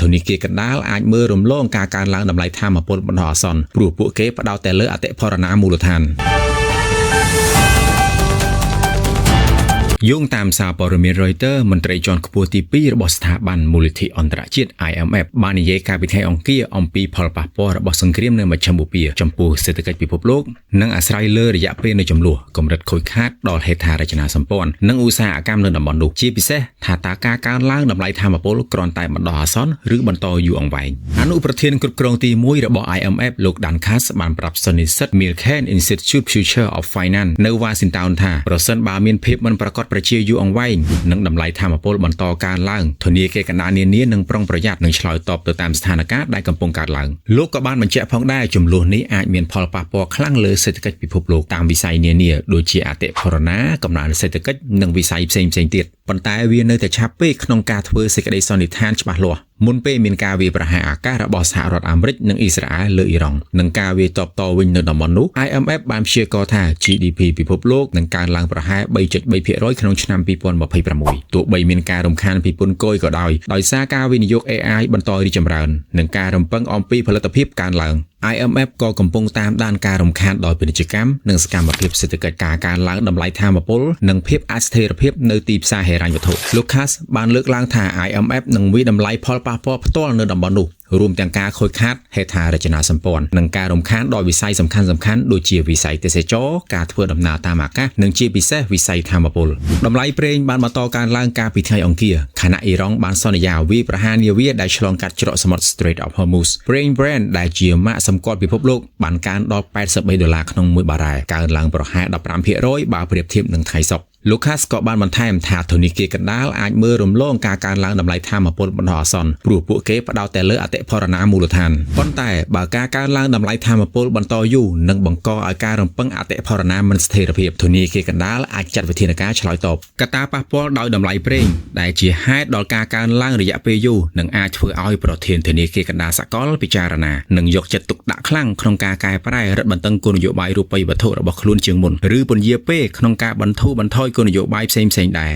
ធនាគារកណ្ដាលអាចមើលរំលងការកើនឡើងតម្លៃថាមពលបណ្ដោះអាសន្នព្រោះពួកគេផ្ដោតតែលើអតិផរណាមូលដ្ឋានយោងតាមសារព័ត៌មាន Reuters មន្ត្រីជាន់ខ្ពស់ទី2របស់ស្ថាប័នមូលនិធិអន្តរជាតិ IMF បាននិយាយកាលពីថ្ងៃអង្គារអំពីផលប៉ះពាល់របស់សង្គ្រាមនៅមជ្ឈមបូព៌ាចំពោះសេដ្ឋកិច្ចពិភពលោកនិងអាស្រ័យលើរយៈពេលនៃចំនួនកម្រិតខូចខាតដល់ហេដ្ឋារចនាសម្ព័ន្ធនិងឧស្សាហកម្មនៅតំបន់នោះជាពិសេសថាតើការកើនឡើងតម្លៃថាមពលគ្រាន់តែបណ្ដោះអាសន្នឬបន្តយូរអង្វែងអនុប្រធានគ្រប់គ្រងទី1របស់ IMF លោក Dan Katz បានប្រាប់សន្និសីទ Milken Institute Future of Finance នៅ Washington ថាប្រសិនបើមានភាពមិនប្រាកដប្រជាយូរអង្វែងនិងតម្លៃថាមពលបន្តកើនឡើងធនាគារកណ្ដាលនានានឹងប្រុងប្រយ័ត្ននិងឆ្លើយតបទៅតាមស្ថានភាពដែលកំពុងកើតឡើងលោកក៏បានបញ្ជាក់ផងដែរចំនួននេះអាចមានផលប៉ះពាល់ខ្លាំងលើសេដ្ឋកិច្ចពិភពលោកតាមវិស័យនានាដូចជាអតិផរណាកំណើនសេដ្ឋកិច្ចនិងវិស័យផ្សេងៗទៀតប៉ុន្តែវានៅតែឆាប់ពេកក្នុងការធ្វើសេចក្តីសន្និដ្ឋានច្បាស់លាស់មុនពេលមានការវាយប្រហារអាកាសរបស់សហរដ្ឋអាមេរិកនិងអ៊ីស្រាអែលលើអ៊ីរ៉ង់និងការវាយតបតវិញនៅតំបន់នោះ IMF បានព្យាករណ៍ថា GDP ពិភពលោកនឹងកើនឡើងប្រហែល 3.3% ក្នុងឆ្នាំ2026ទោះបីមានការរំខានពីពន្ធគយក៏ដោយសារការវិនិយោគ AI បន្តរីកចម្រើននិងការរំពឹងអំពីផលិតភាពកើនឡើងIMF ក៏កំពុងតាមដានការរំខានដោយពាណិជ្ជកម្មនិងសកម្មភាពសេដ្ឋកិច្ចការកើនឡើងតម្លៃថាមពលនិងភាពអស្ថិរភាពនៅទីផ្សារហិរញ្ញវត្ថុលោក Katz បានលើកឡើងថា IMF នឹងវិតម្លៃផលប៉ះពាល់ផ្ទាល់នៅតំបន់នោះរួមទាំងការខូចខាតហេដ្ឋារចនាសម្ព័ន្ធនិងការរំខានដល់វិស័យសំខាន់ៗដូចជាវិស័យទេសចរណ៍ការធ្វើដំណើរតាមអាកាសនិងជាពិសេសវិស័យថាមពលតម្លៃប្រេងបានបន្តកើនឡើងកាលពីថ្ងៃអង្គារខណៈអ៊ីរ៉ង់បានសន្យាវាយប្រហារនាវាដែលឆ្លងកាត់ច្រកសមុទ្រ Strait of Hormuz ប្រេង Brent ដែលជាម៉ាកសម្គាល់ពិភពលោកបានកើនដល់$83ក្នុង1បារ៉ែលកើនឡើងប្រហែល 15% បើប្រៀបធៀបនឹងថ្ងៃសុក្រលោក Katz ក៏បានបន្ថែមថាធនាគារកណ្ដាលអាចមើលរំលងការកើនឡើងតម្លៃថាមពលបណ្ដោះអាសន្នព្រោះពួកគេផ្ដោតតែលើអតិផរណាមូលដ្ឋានប៉ុន្តែបើការកើនឡើងតម្លៃថាមពលបន្តយូរនឹងបង្កឲ្យការរំពឹងអតិផរណាមិនស្ថិរភាពធនាគារកណ្ដាលអាចចាត់វិធានការឆ្លើយតបកត្តាប៉ះពាល់ដោយតម្លៃប្រេងដែលជាហេតុដល់ការកើនឡើងរយៈពេលយូរនឹងអាចធ្វើឲ្យប្រធានធនាគារកណ្ដាលសកលពិចារណានិងយកចិត្តទុកដាក់ខ្លាំងក្នុងការកែប្រែរដ្ឋបន្ទឹងគោលនយោបាយរូបិយវត្ថុរបស់ខ្លួនជាងមុនឬពន្យាពេលក្នុងការបន្ធូរបន្ថយគោលនយោបាយផ្សេងៗដែរ